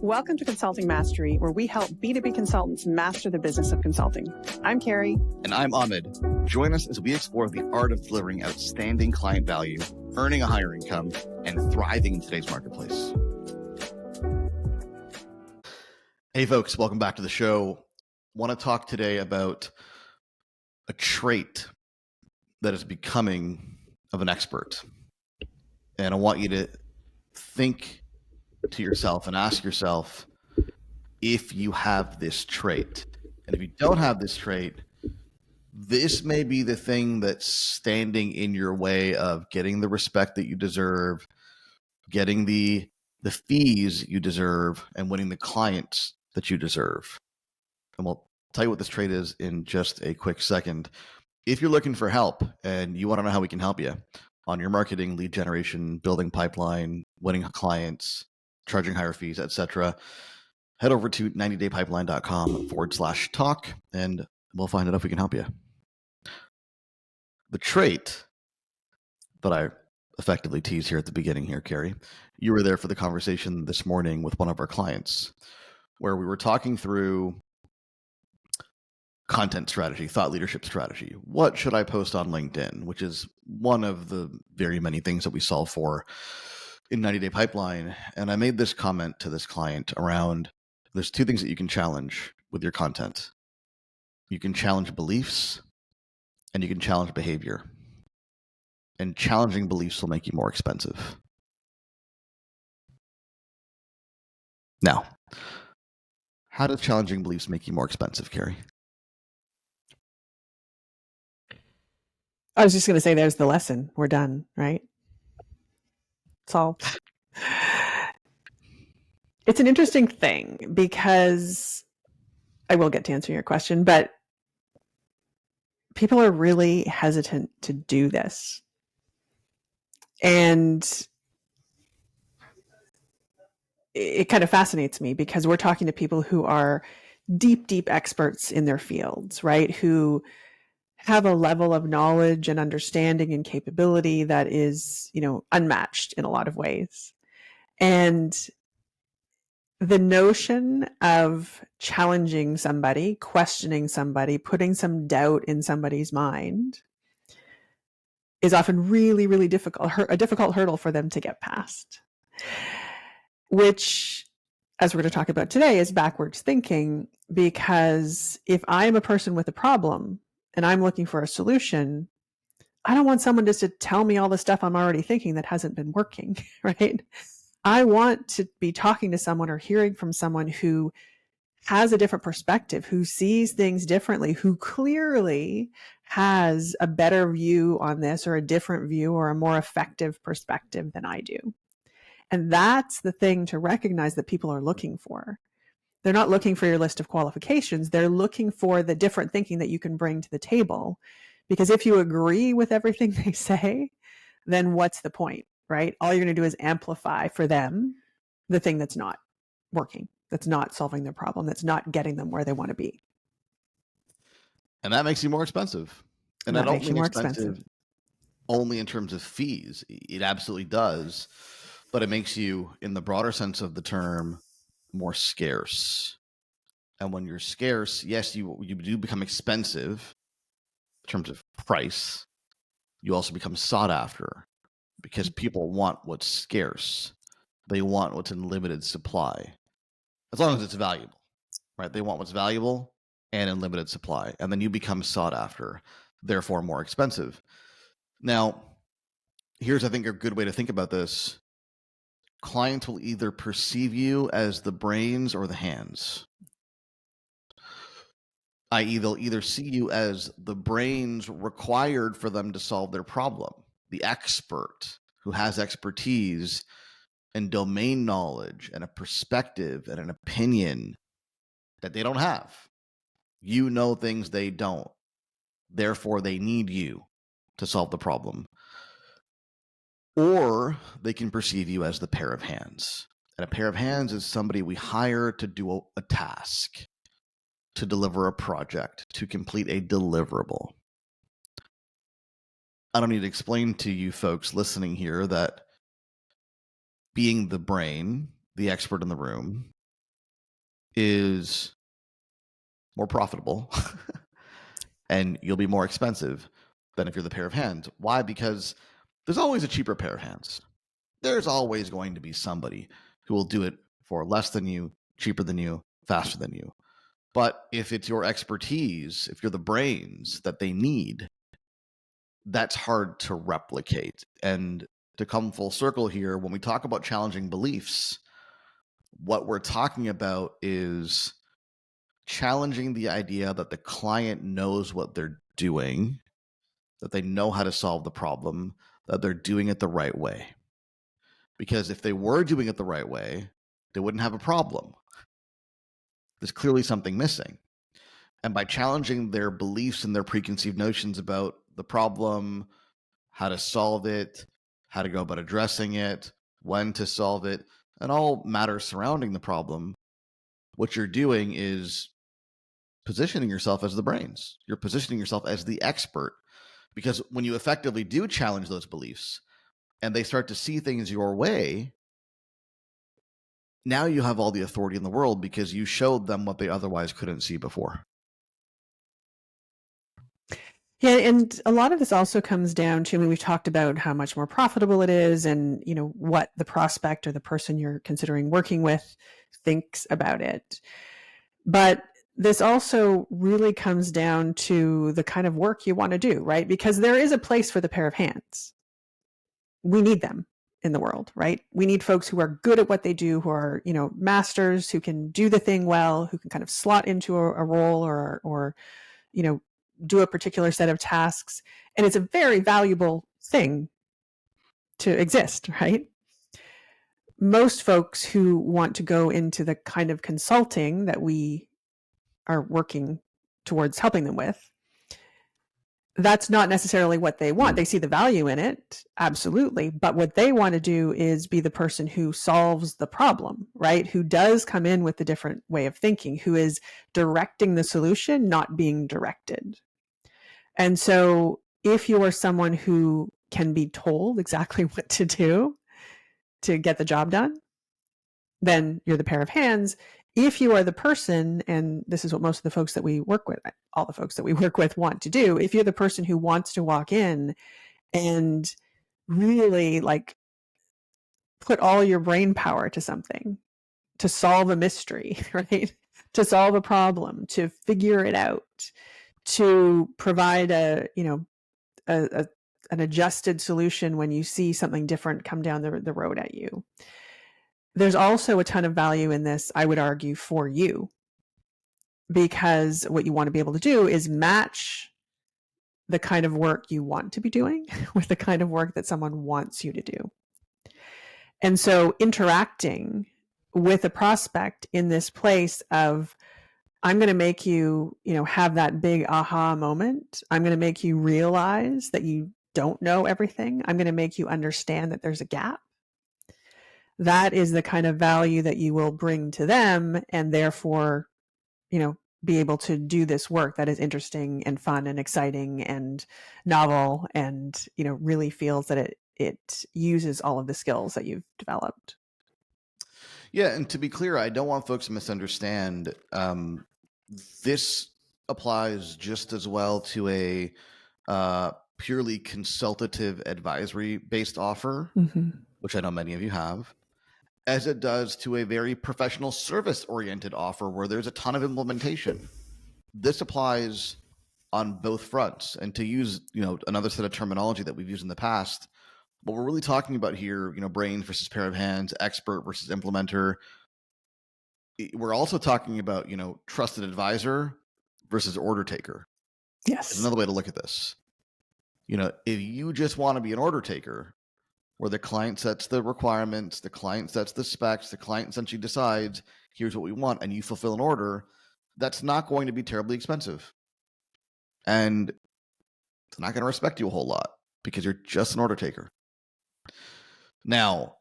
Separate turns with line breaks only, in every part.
Welcome to Consulting Mastery, where we help B2B consultants master the business of consulting. I'm Carrie.
And I'm Ahmed. Join us as we explore the art of delivering outstanding client value, earning a higher income, and thriving in today's marketplace. Hey folks, welcome back to the show. I want to talk today about a trait that is becoming of an expert. And I want you to think to yourself and ask yourself if you have this trait. And if you don't have this trait, this may be the thing that's standing in your way of getting the respect that you deserve, getting the fees you deserve, and winning the clients that you deserve. And we'll tell you what this trait is in just a quick second. If you're looking for help and you want to know how we can help you on your marketing, lead generation, building pipeline, winning clients, charging higher fees, etc., head over to 90daypipeline.com/talk and we'll find out if we can help you. The trait that I effectively teased here at the beginning here, Carrie, you were there for the conversation this morning with one of our clients where we were talking through content strategy, thought leadership strategy. What should I post on LinkedIn, which is one of the very many things that we solve for in 90-Day Pipeline. And I made this comment to this client around, there's two things that you can challenge with your content. You can challenge beliefs and you can challenge behavior. And challenging beliefs will make you more expensive. Now, how does challenging beliefs make you more expensive, Carrie?
I was just going to say, there's the lesson. We're done, right? Solved. It's an interesting thing because I will get to answer your question, but people are really hesitant to do this. And it kind of fascinates me because we're talking to people who are deep, deep experts in their fields, right? Who have a level of knowledge and understanding and capability that is, unmatched in a lot of ways. And the notion of challenging somebody, questioning somebody, putting some doubt in somebody's mind is often really, really difficult, a difficult hurdle for them to get past, which, as we're going to talk about today, is backwards thinking. Because if I am a person with a problem and I'm looking for a solution, I don't want someone just to tell me all the stuff I'm already thinking that hasn't been working, right? I want to be talking to someone or hearing from someone who has a different perspective, who sees things differently, who clearly has a better view on this or a different view or a more effective perspective than I do. And that's the thing to recognize that people are looking for. They're not looking for your list of qualifications. They're looking for the different thinking that you can bring to the table. Because if you agree with everything they say, then what's the point, right? All you're going to do is amplify for them the thing that's not working, that's not solving their problem, that's not getting them where they want to be.
And that makes you more expensive. And
that
I don't
makes you
mean
more
expensive only in terms of fees. It absolutely does. But it makes you, in the broader sense of the term, more scarce. And when you're scarce, yes, you do become expensive in terms of price. You also become sought after because people want what's scarce. They want what's in limited supply, as long as it's valuable, right? They want what's valuable and in limited supply. And then you become sought after, therefore more expensive. Now, here's, I think, a good way to think about this. Clients will either perceive you as the brains or the hands. I.e., they'll either see you as the brains required for them to solve their problem, the expert who has expertise and domain knowledge and a perspective and an opinion that they don't have. You know things they don't. Therefore, they need you to solve the problem. Or they can perceive you as the pair of hands. And a pair of hands is somebody we hire to do a task, to deliver a project, to complete a deliverable. I don't need to explain to you folks listening here that being the brain, the expert in the room, is more profitable and you'll be more expensive than if you're the pair of hands. Why? Because there's always a cheaper pair of hands. There's always going to be somebody who will do it for less than you, cheaper than you, faster than you. But if it's your expertise, if you're the brains that they need, that's hard to replicate. And to come full circle here, when we talk about challenging beliefs, what we're talking about is challenging the idea that the client knows what they're doing, that they know how to solve the problem, that they're doing it the right way. Because if they were doing it the right way, they wouldn't have a problem. There's clearly something missing. And by challenging their beliefs and their preconceived notions about the problem, how to solve it, how to go about addressing it, when to solve it, and all matters surrounding the problem, what you're doing is positioning yourself as the brains. You're positioning yourself as the expert. Because when you effectively do challenge those beliefs and they start to see things your way, now you have all the authority in the world because you showed them what they otherwise couldn't see before.
Yeah, and a lot of this also comes down to, I mean, we've talked about how much more profitable it is and, you know, what the prospect or the person you're considering working with thinks about it. But this also really comes down to the kind of work you want to do, right? Because there is a place for the pair of hands. We need them in the world, right? We need folks who are good at what they do, who are, you know, masters, who can do the thing well, who can kind of slot into a role or, you know, do a particular set of tasks. And it's a very valuable thing to exist, right? Most folks who want to go into the kind of consulting that we are working towards helping them with, that's not necessarily what they want. They see the value in it, absolutely. But what they want to do is be the person who solves the problem, right? Who does come in with a different way of thinking, who is directing the solution, not being directed. And so if you are someone who can be told exactly what to do to get the job done, then you're the pair of hands. If you are the person, and this is what most of the folks that we work with, all the folks that we work with want to do, if you're the person who wants to walk in and really like put all your brain power to something, to solve a mystery, right? To solve a problem, to figure it out, to provide a, you know, an adjusted solution when you see something different come down the road at you. There's also a ton of value in this, I would argue, for you, because what you want to be able to do is match the kind of work you want to be doing with the kind of work that someone wants you to do. And so interacting with a prospect in this place of, I'm going to make you, you know, have that big aha moment. I'm going to make you realize that you don't know everything. I'm going to make you understand that there's a gap. That is the kind of value that you will bring to them, and therefore, you know, be able to do this work that is interesting and fun and exciting and novel and, you know, really feels that it uses all of the skills that you've developed.
Yeah, and to be clear, I don't want folks to misunderstand. This applies just as well to a purely consultative advisory based offer, which I know many of you have, as it does to a very professional service oriented offer where there's a ton of implementation. This applies on both fronts. And to use, you know, another set of terminology that we've used in the past, what we're really talking about here, you know, brains versus pair of hands, expert versus implementer. We're also talking about, you know, trusted advisor versus order taker.
Yes.
There's another way to look at this. You know, if you just want to be an order taker, where the client sets the requirements, the client sets the specs, the client essentially decides, here's what we want, and you fulfill an order, that's not going to be terribly expensive. And it's not going to respect you a whole lot because you're just an order taker. Now,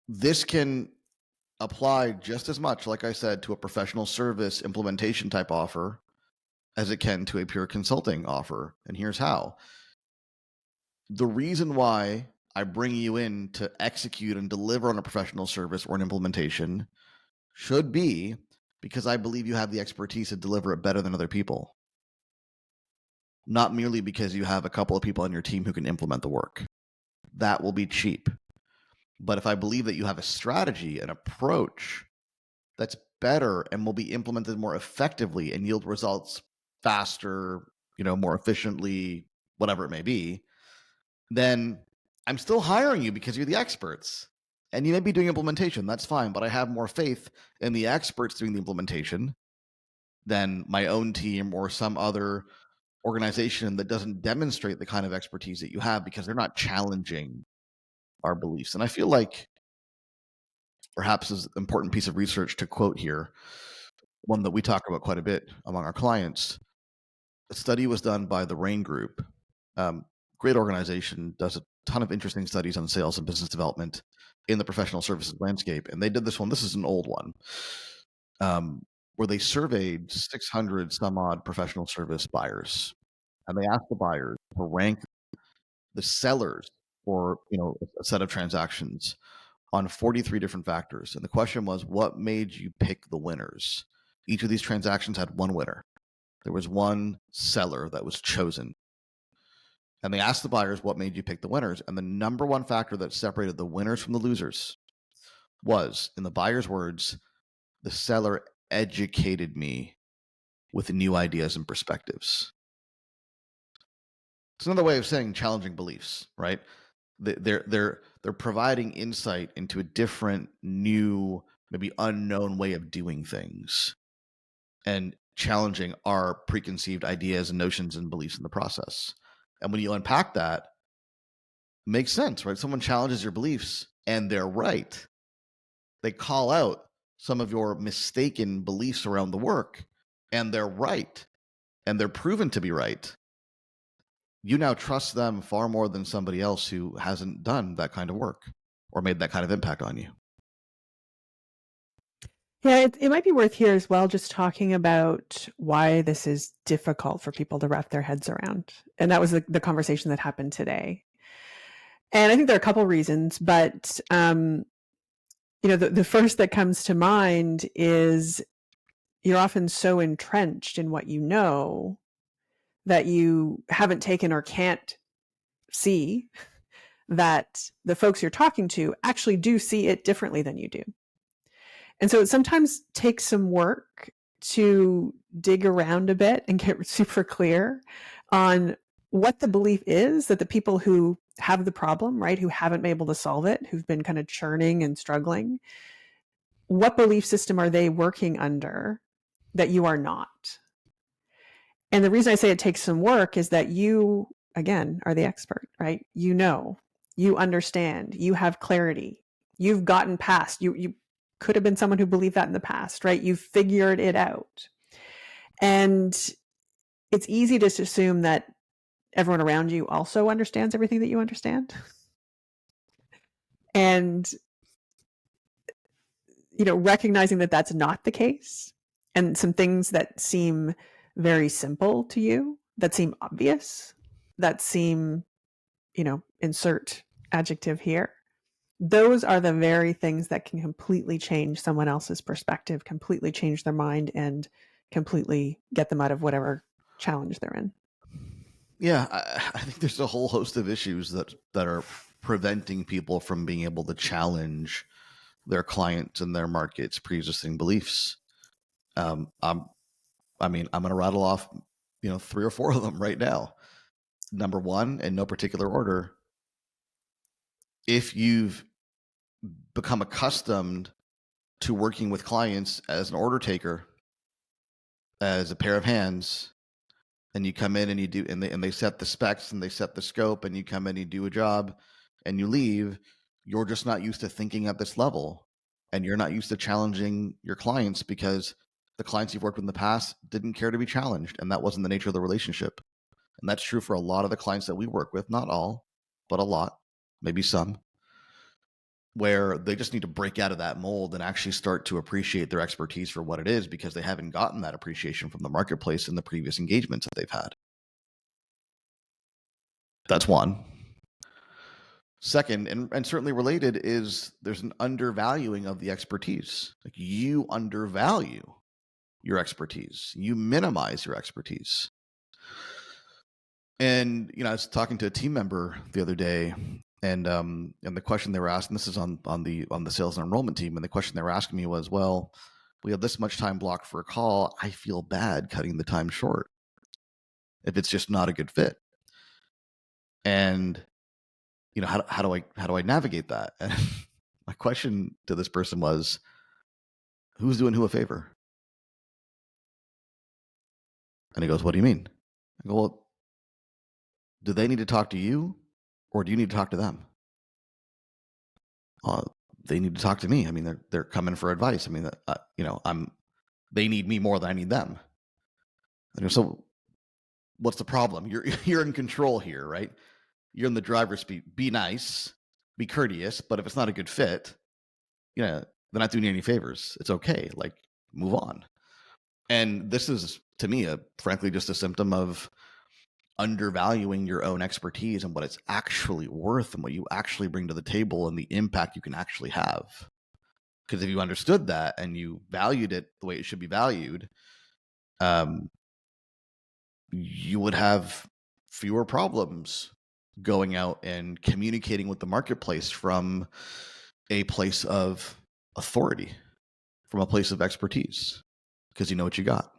this can apply just as much, like I said, to a professional service implementation type offer as it can to a pure consulting offer. And here's how. The reason why I bring you in to execute and deliver on a professional service or an implementation should be because I believe you have the expertise to deliver it better than other people, not merely because you have a couple of people on your team who can implement the work. That will be cheap. But if I believe that you have a strategy, an approach that's better and will be implemented more effectively and yield results faster, more efficiently, whatever it may be, then I'm still hiring you because you're the experts. And you may be doing implementation, that's fine, but I have more faith in the experts doing the implementation than my own team or some other organization that doesn't demonstrate the kind of expertise that you have because they're not challenging our beliefs. And I feel like perhaps is an important piece of research to quote here, one that we talk about quite a bit among our clients. A study was done by the Rain Group. Great organization, does a ton of interesting studies on sales and business development in the professional services landscape. And they did this one. This is an old one, where they surveyed 600 some odd professional service buyers. And they asked the buyers to rank the sellers for a set of transactions on 43 different factors. And the question was, what made you pick the winners? Each of these transactions had one winner. There was one seller that was chosen. And they asked the buyers, what made you pick the winners? And the number one factor that separated the winners from the losers was, in the buyer's words, the seller educated me with new ideas and perspectives. It's another way of saying challenging beliefs, right? They're providing insight into a different, new, maybe unknown way of doing things and challenging our preconceived ideas and notions and beliefs in the process. And when you unpack that, it makes sense, right? Someone challenges your beliefs and they're right. They call out some of your mistaken beliefs around the work and they're right. And they're proven to be right. You now trust them far more than somebody else who hasn't done that kind of work or made that kind of impact on you.
Yeah, it might be worth here as well, just talking about why this is difficult for people to wrap their heads around. And that was the conversation that happened today. And I think there are a couple reasons, but the first that comes to mind is you're often so entrenched in what you know that you haven't taken or can't see that the folks you're talking to actually do see it differently than you do. And so it sometimes takes some work to dig around a bit and get super clear on what the belief is that the people who have the problem, right, who haven't been able to solve it, who've been kind of churning and struggling, what belief system are they working under that you are not? And the reason I say it takes some work is that you, again, are the expert, right? You know, you understand, you have clarity, you've gotten past, you could have been someone who believed that in the past, right? You've figured it out. And it's easy to assume that everyone around you also understands everything that you understand. And, recognizing that that's not the case, and some things that seem very simple to you, that seem obvious, that seem, insert adjective here. Those are the very things that can completely change someone else's perspective, completely change their mind, and completely get them out of whatever challenge they're in.
Yeah, I think there's a whole host of issues that are preventing people from being able to challenge their clients and their market's pre-existing beliefs. I'm going to rattle off, 3 or 4 of them right now. Number one, in no particular order, if you've become accustomed to working with clients as an order taker, as a pair of hands, and you come in and you do, and they set the specs and they set the scope, and you come in, you do a job, and you leave, you're just not used to thinking at this level, and you're not used to challenging your clients because the clients you've worked with in the past didn't care to be challenged, and that wasn't the nature of the relationship. And that's true for a lot of the clients that we work with, not all, but a lot, maybe some, where they just need to break out of that mold and actually start to appreciate their expertise for what it is, because they haven't gotten that appreciation from the marketplace in the previous engagements that they've had. That's one. Second, and certainly related, is there's an undervaluing of the expertise. Like, you undervalue your expertise. You minimize your expertise. And, I was talking to a team member the other day, and the question they were asking, this is on the sales and enrollment team, and the question they were asking me was, well, we have this much time blocked for a call. I feel bad cutting the time short if it's just not a good fit. And how do I navigate that? And my question to this person was, who's doing who a favor? And he goes, what do you mean? I go, well, do they need to talk to you, or do you need to talk to them? They need to talk to me. I mean, they're coming for advice. I mean, they need me more than I need them. And so what's the problem? You're in control here, right? You're in the driver's seat. Be nice, be courteous, but if it's not a good fit, they're not doing you any favors. It's okay. Like, move on. And this is, to me, frankly, just a symptom of undervaluing your own expertise and what it's actually worth and what you actually bring to the table and the impact you can actually have. Because if you understood that and you valued it the way it should be valued, you would have fewer problems going out and communicating with the marketplace from a place of authority, from a place of expertise, because you know what you got.